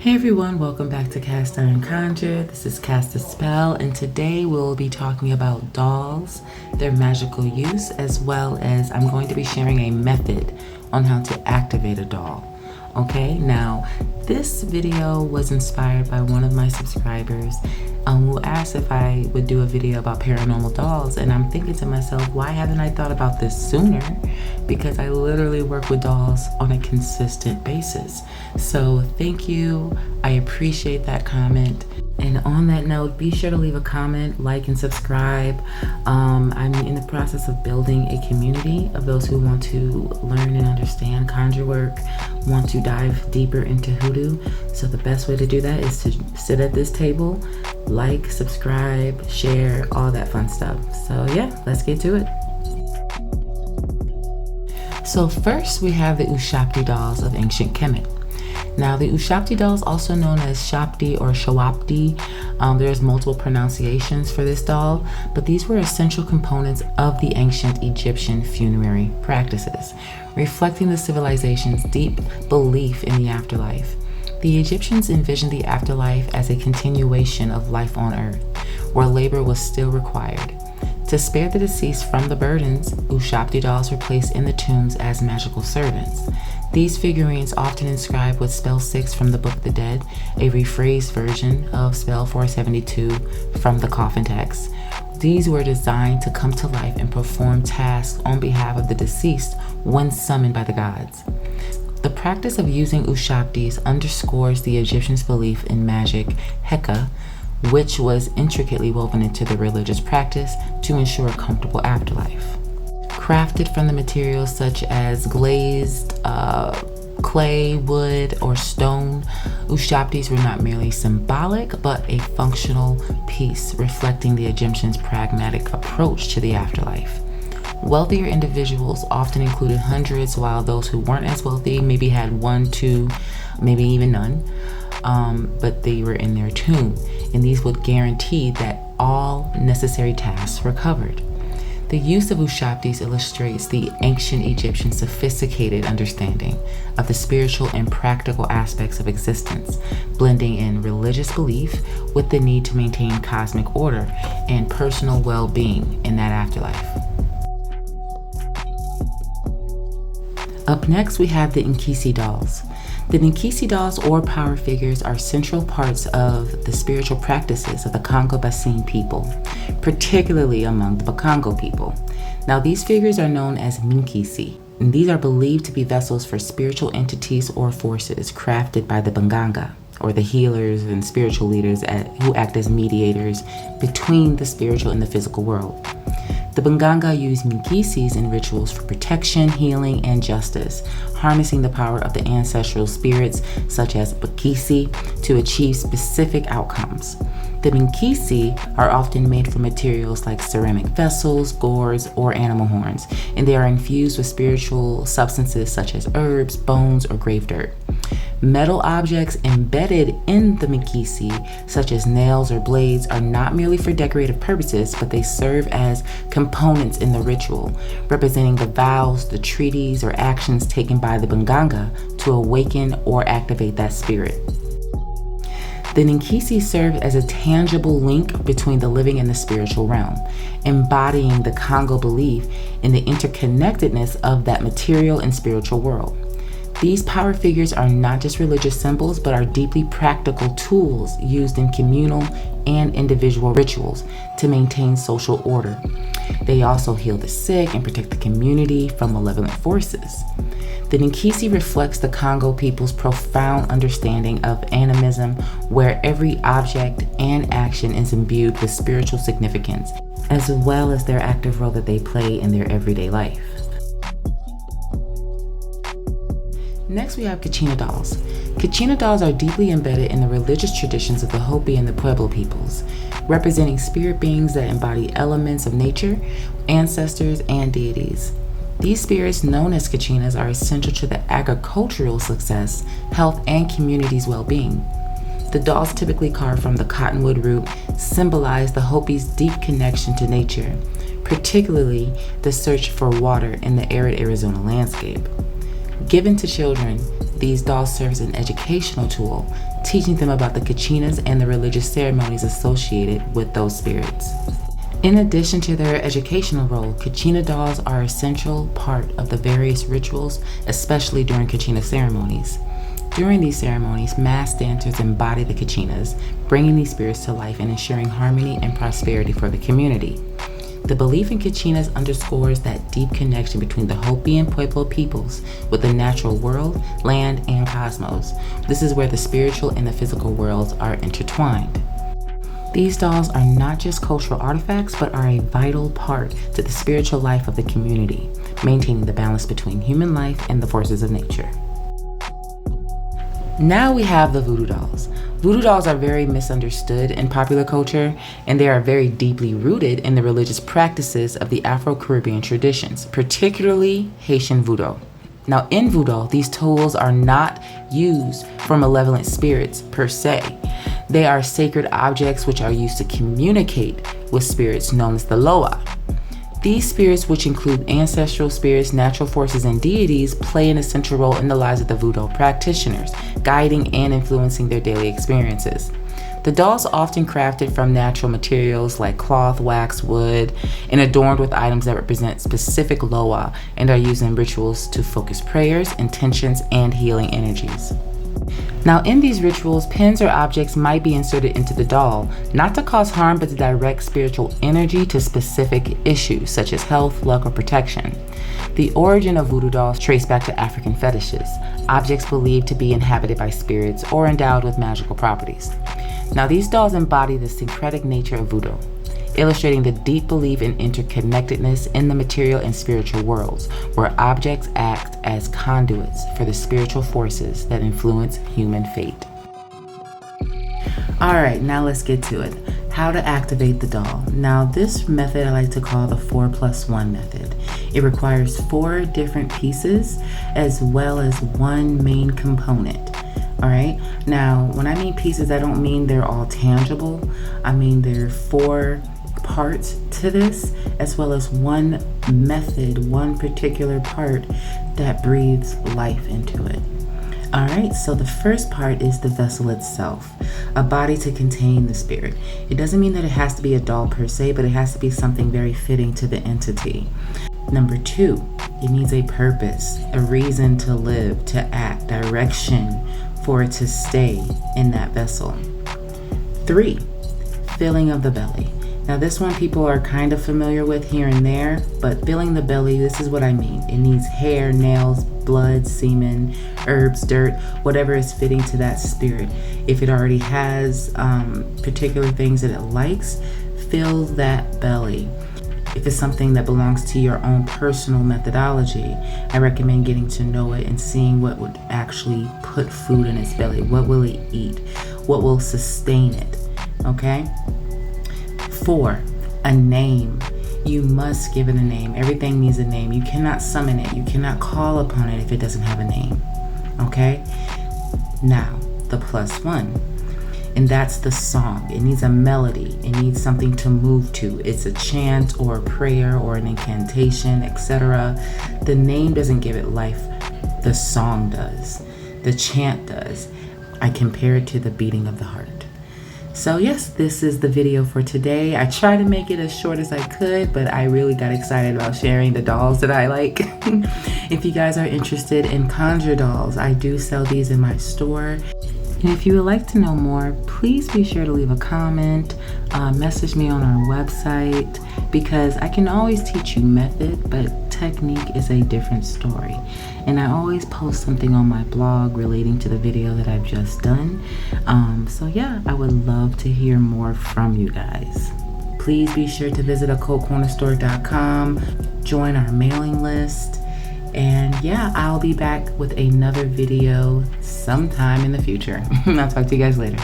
Hey everyone, welcome back to KastIronKonjure. This is Kast the Spell, and today we'll be talking about dolls, their magical use, as well as I'm going to be sharing a method on how to activate a doll. Okay, now this video was inspired by one of my subscribers who asked if I would do a video about paranormal dolls, and I'm thinking to myself, why haven't I thought about this sooner? Because I literally work with dolls on a consistent basis. So thank you, I appreciate that comment. And on that note, be sure to leave a comment, like, and subscribe. I'm in the process of building a community of those who want to learn and understand conjure work, want to dive deeper into hoodoo. So the best way to do that is to sit at this table, like, subscribe, share, all that fun stuff. So yeah, let's get to it. So first we have the Ushabti dolls of ancient Kemet. Now the Ushabti dolls, also known as Shapti or Shawapti, there's multiple pronunciations for this doll, but these were essential components of the ancient Egyptian funerary practices, reflecting the civilization's deep belief in the afterlife. The Egyptians envisioned the afterlife as a continuation of life on earth, where labor was still required. To spare the deceased from the burdens, Ushabti dolls were placed in the tombs as magical servants. These figurines often inscribed with spell 6 from the Book of the Dead, a rephrased version of spell 472 from the coffin text. These were designed to come to life and perform tasks on behalf of the deceased when summoned by the gods. The practice of using Ushabtis underscores the Egyptians' belief in magic, Heka, which was intricately woven into the religious practice to ensure a comfortable afterlife. Crafted from the materials such as glazed clay, wood, or stone, Ushabtis were not merely symbolic, but a functional piece reflecting the Egyptians' pragmatic approach to the afterlife. Wealthier individuals often included hundreds, while those who weren't as wealthy maybe had 1, 2, maybe even none, but they were in their tomb, and these would guarantee that all necessary tasks were covered. The use of Ushabtis illustrates the ancient Egyptian sophisticated understanding of the spiritual and practical aspects of existence, blending in religious belief with the need to maintain cosmic order and personal well-being in that afterlife. Up next, we have the Nkisi dolls. The Nkisi dolls, or power figures, are central parts of the spiritual practices of the Congo Basin people, particularly among the Bakongo people. Now, these figures are known as Nkisi, and these are believed to be vessels for spiritual entities or forces crafted by the Banganga, or the healers and spiritual leaders who act as mediators between the spiritual and the physical world. The Banganga use Nkisis in rituals for protection, healing, and justice, harnessing the power of the ancestral spirits such as Bakisi to achieve specific outcomes. The Nkisi are often made from materials like ceramic vessels, gourds, or animal horns, and they are infused with spiritual substances such as herbs, bones, or grave dirt. Metal objects embedded in the Nkisi, such as nails or blades, are not merely for decorative purposes, but they serve as components in the ritual, representing the vows, the treaties, or actions taken by the Banganga to awaken or activate that spirit. The Nkisi serve as a tangible link between the living and the spiritual realm, embodying the Congo belief in the interconnectedness of that material and spiritual world. These power figures are not just religious symbols, but are deeply practical tools used in communal and individual rituals to maintain social order. They also heal the sick and protect the community from malevolent forces. The Nkisi reflects the Congo people's profound understanding of animism, where every object and action is imbued with spiritual significance, as well as their active role that they play in their everyday life. Next, we have Kachina dolls. Kachina dolls are deeply embedded in the religious traditions of the Hopi and the Pueblo peoples, representing spirit beings that embody elements of nature, ancestors, and deities. These spirits, known as Kachinas, are essential to the agricultural success, health, and community's well-being. The dolls, typically carved from the cottonwood root, symbolize the Hopi's deep connection to nature, particularly the search for water in the arid Arizona landscape. Given to children, these dolls serve as an educational tool, teaching them about the kachinas and the religious ceremonies associated with those spirits. In addition to their educational role, kachina dolls are an essential part of the various rituals, especially during kachina ceremonies. During these ceremonies, mass dancers embody the kachinas, bringing these spirits to life and ensuring harmony and prosperity for the community. The belief in kachinas underscores that deep connection between the Hopi and Pueblo peoples with the natural world, land, and cosmos. This is where the spiritual and the physical worlds are intertwined. These dolls are not just cultural artifacts, but are a vital part to the spiritual life of the community, maintaining the balance between human life and the forces of nature. Now we have the voodoo dolls. Voodoo dolls are very misunderstood in popular culture, and they are very deeply rooted in the religious practices of the Afro-Caribbean traditions, particularly Haitian voodoo. Now in voodoo, these tools are not used for malevolent spirits per se. They are sacred objects which are used to communicate with spirits known as the Loa. These spirits, which include ancestral spirits, natural forces, and deities, play an essential role in the lives of the voodoo practitioners, guiding and influencing their daily experiences. The dolls are often crafted from natural materials like cloth, wax, wood, and adorned with items that represent specific Loa and are used in rituals to focus prayers, intentions, and healing energies. Now in these rituals, pins or objects might be inserted into the doll, not to cause harm but to direct spiritual energy to specific issues such as health, luck, or protection. The origin of voodoo dolls trace back to African fetishes, objects believed to be inhabited by spirits or endowed with magical properties. Now these dolls embody the syncretic nature of voodoo, illustrating the deep belief in interconnectedness in the material and spiritual worlds, where objects act as conduits for the spiritual forces that influence human fate. Alright, now let's get to it. How to activate the doll. Now this method I like to call the 4+1 method. It requires 4 different pieces as well as one main component. Alright, now when I mean pieces, I don't mean they're all tangible. I mean there are 4 parts to this, as well as one method, one particular part that breathes life into it. Alright, so the first part is the vessel itself, a body to contain the spirit. It doesn't mean that it has to be a doll per se, but it has to be something very fitting to the entity. Number 2, it needs a purpose, a reason to live, to act, direction for it to stay in that vessel. 3, filling of the belly. Now this one people are kind of familiar with here and there, but filling the belly, this is what I mean. It needs hair, nails, blood, semen, herbs, dirt, whatever is fitting to that spirit. If it already has particular things that it likes, fill that belly. If it's something that belongs to your own personal methodology, I recommend getting to know it and seeing what would actually put food in its belly. What will it eat? What will sustain it? Okay? 4, a name. You must give it a name. Everything needs a name. You cannot summon it. You cannot call upon it if it doesn't have a name. Okay? Now, the +1. And that's the song. It needs a melody. It needs something to move to. It's a chant or a prayer or an incantation, etc. The name doesn't give it life. The song does. The chant does. I compare it to the beating of the heart. So yes, this is the video for today. I tried to make it as short as I could, but I really got excited about sharing the dolls that I like. If you guys are interested in Conjure dolls, I do sell these in my store. And if you would like to know more, please be sure to leave a comment, message me on our website, because I can always teach you method, but technique is a different story. And I always post something on my blog relating to the video that I've just done. So yeah, I would love to hear more from you guys. Please be sure to visit occultcornerstore.com, join our mailing list, and yeah, I'll be back with another video sometime in the future. I'll talk to you guys later.